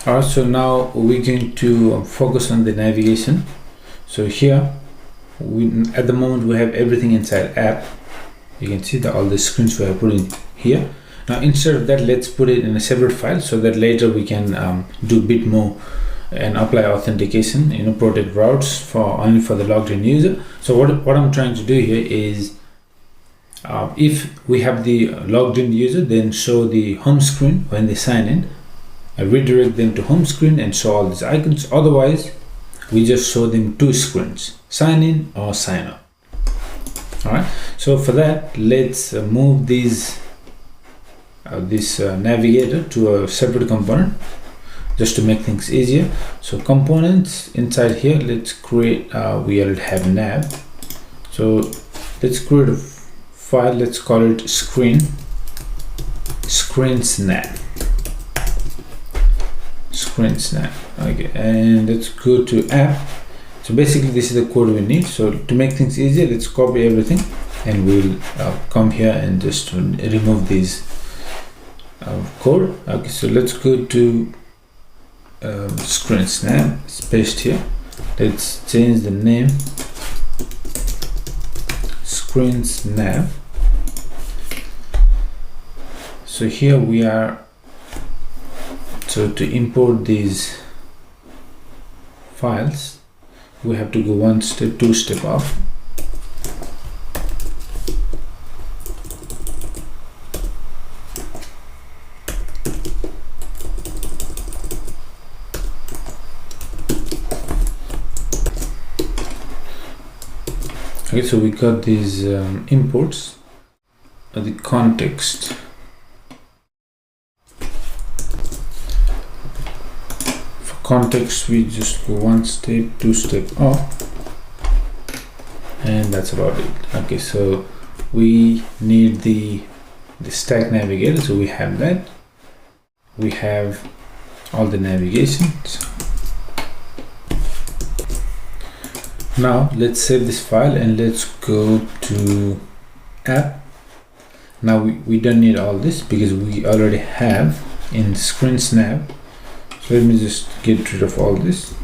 Alright, so now we're going to focus on the navigation. So here, at the moment we have everything inside app. You can see that all the screens we are putting here. Now instead of that, let's put it in a separate file so that later we can do a bit more and apply authentication, protect routes for only for the logged in user. So what I'm trying to do here is if we have the logged in user, then show the home screen when they sign in. I redirect them to home screen and show all these icons. Otherwise, we just show them two screens: sign in or sign up. All right. So for that, let's move this navigator to a separate component, just to make things easier. So components inside here, let's create. We already have nav. So let's create a file. Let's call it screens nav. Okay, and let's go to app. So basically this is the code we need. So to make things easier, let's copy everything and we'll come here and just remove this code. Okay, so let's go to screens nav. It's pasted here. Let's change the name screens nav. So here we are. So to import these files, we have to go two step up. Okay, so we got these imports, the context. Context, we just go two step up, and that's about it. Okay, so we need the stack navigator, so we have that. We have all the navigations. Now let's save this file and let's go to app. Now we don't need all this because we already have in screens nav. So let me just get rid of all this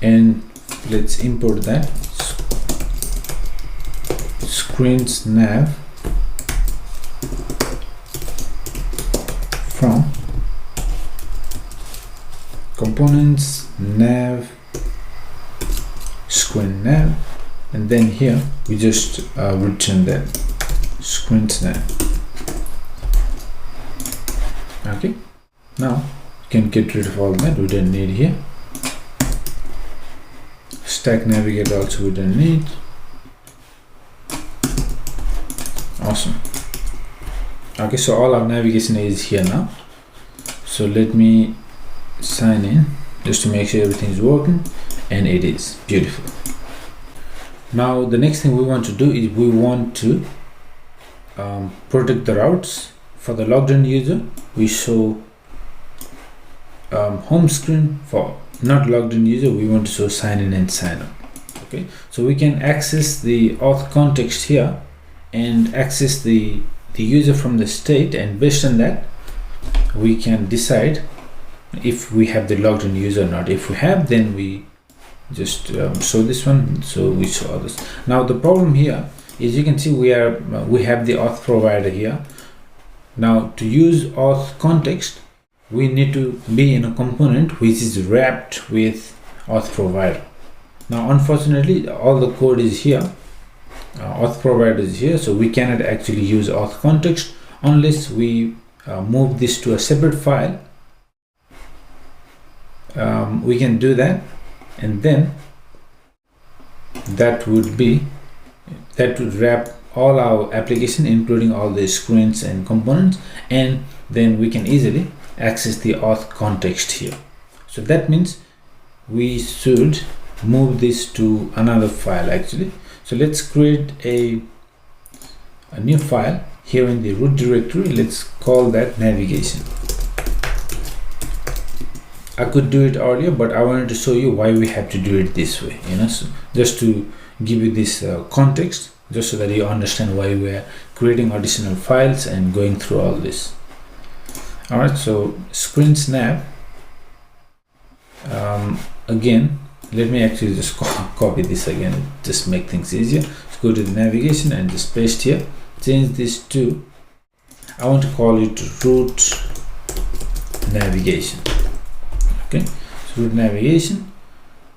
and let's import that screens nav from components nav screen nav, and then here we just return that screens nav. Okay. Now you can get rid of all that, we don't need here. Stack navigator also we don't need. Awesome. Okay, so all our navigation is here now. So let me sign in just to make sure everything is working, and it is beautiful. Now the next thing we want to do is we want to protect the routes. For the logged in user, we show home screen. For not logged in user, we want to show sign in and sign up. Okay, so we can access the auth context here and access the user from the state, and based on that we can decide if we have the logged in user or not. If we have, then we just show this one, so we show others. Now the problem here is, you can see we have the auth provider here. Now to use auth context, we need to be in a component which is wrapped with auth provider. Now unfortunately all the code is here, auth provider is here, so we cannot actually use auth context unless we move this to a separate file. We can do that, and then that would wrap all our application, including all the screens and components, and then we can easily access the auth context here. So that means we should move this to another file actually. So let's create a new file here in the root directory. Let's call that navigation. I could do it earlier, but I wanted to show you why we have to do it this way, so just to give you this context, just so that you understand why we are creating additional files and going through all this. All right, so screen snap. Again, let me actually just copy this again, just make things easier. Let's go to the navigation and just paste here. Change this to, I want to call it root navigation. Okay, so root navigation.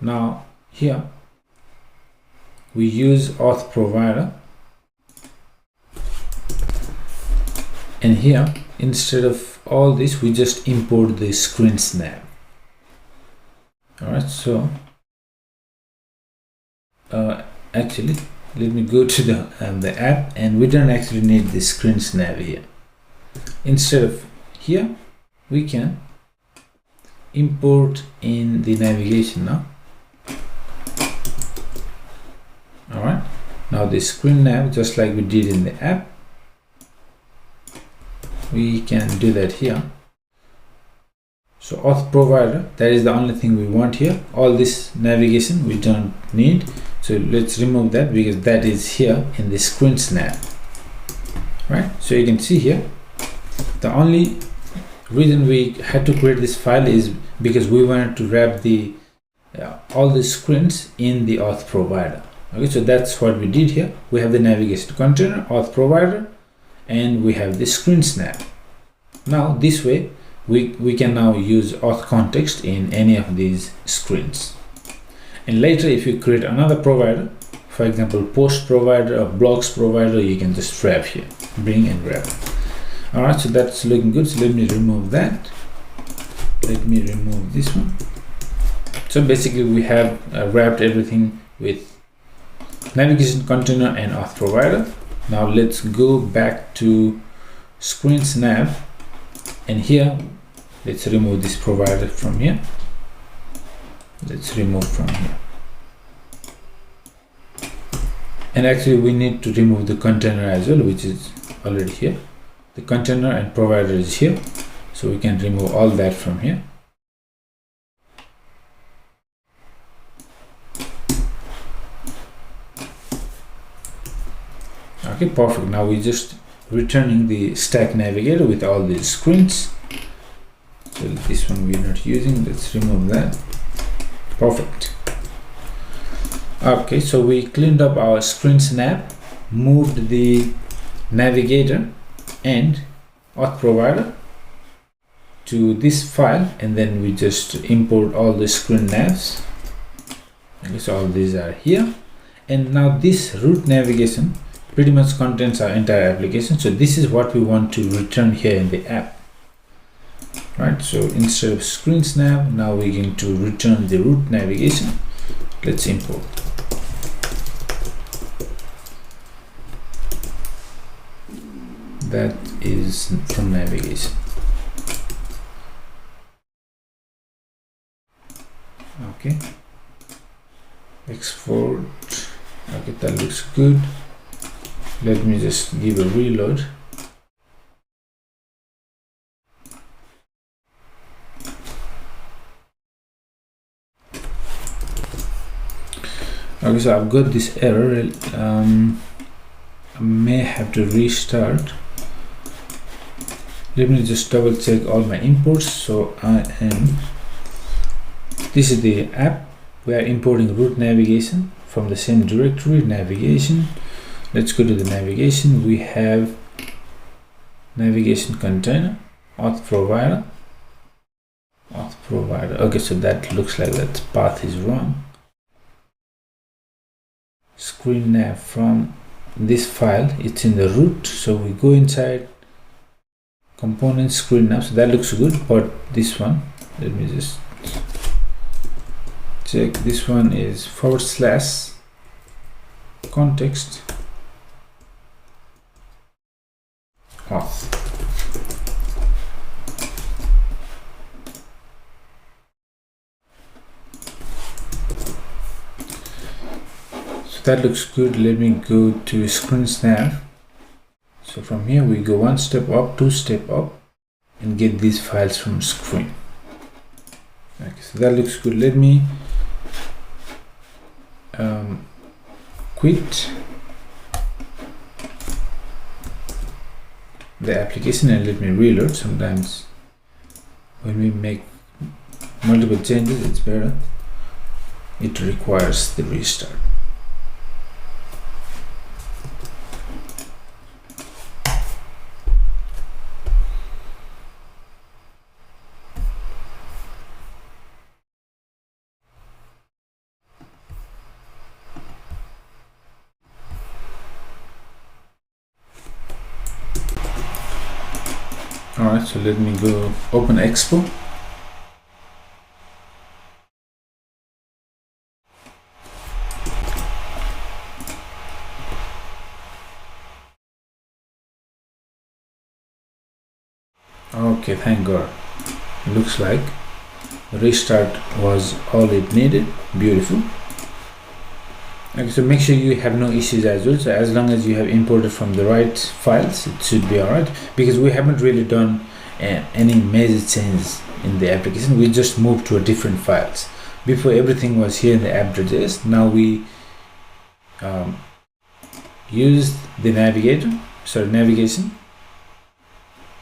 Now here we use auth provider, and here instead of all this we just import the screen snap. All right, so actually let me go to the app, and we don't actually need the screen snap here. Instead of here we can import in the navigation now. All right, now the screen nav, just like we did in the app, we can do that here. So auth provider, that is the only thing we want here. All this navigation we don't need, so let's remove that because that is here in the screen snap. Right, so you can see here the only reason we had to create this file is because we wanted to wrap the all the screens in the auth provider. Okay, so that's what we did here. We have the navigation container, auth provider, and we have the screen snap. Now this way we can now use auth context in any of these screens, and later if you create another provider, for example post provider or blogs provider, you can just wrap here, bring and wrap. All right, so that's looking good. So let me remove that. Let me remove this one. So basically we have wrapped everything with navigation container and auth provider. Now let's go back to screen snap, and here let's remove this provider from here. Let's remove from here, and actually we need to remove the container as well, which is already here. The container and provider is here, so we can remove all that from here. Okay, perfect. Now we're just returning the stack navigator with all these screens. So this one we're not using, let's remove that. Perfect. Okay, so we cleaned up our screen snap, moved the navigator and auth provider to this file, and then we just import all the screen navs. Okay, so all these are here, and now this root navigation pretty much contains our entire application. So this is what we want to return here in the app. Right, so instead of screen snap, now we're going to return the root navigation. Let's import. That is from navigation. Okay, export. Okay, that looks good. Let me just give a reload. Okay, so I've got this error. I may have to restart. Let me just double check all my imports. So this is the app. We are importing root navigation from the same directory, navigation. Let's go to the navigation. We have navigation container, auth provider. Okay, so that looks like that path is wrong. Screen nav from this file, it's in the root. So we go inside components, screen nav. So that looks good, but this one, let me just check. This one is / context auth. So that looks good. Let me go to screen snap. So from here we go one step up, two step up, and get these files from screen. Okay, so that looks good. Let me quit the application and let me reload. Sometimes when we make multiple changes, it's better. It requires the restart. Alright, so let me go open Expo. Okay, thank God. Looks like the restart was all it needed. Beautiful. Okay, so make sure you have no issues as well. So as long as you have imported from the right files, it should be alright, because we haven't really done any major changes in the application. We just moved to a different files. Before, everything was here in the app.js. Now we used the navigation.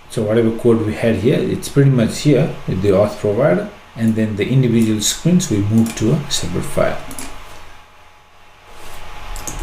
So whatever code we had here, it's pretty much here with the auth provider, and then the individual screens we moved to a separate file.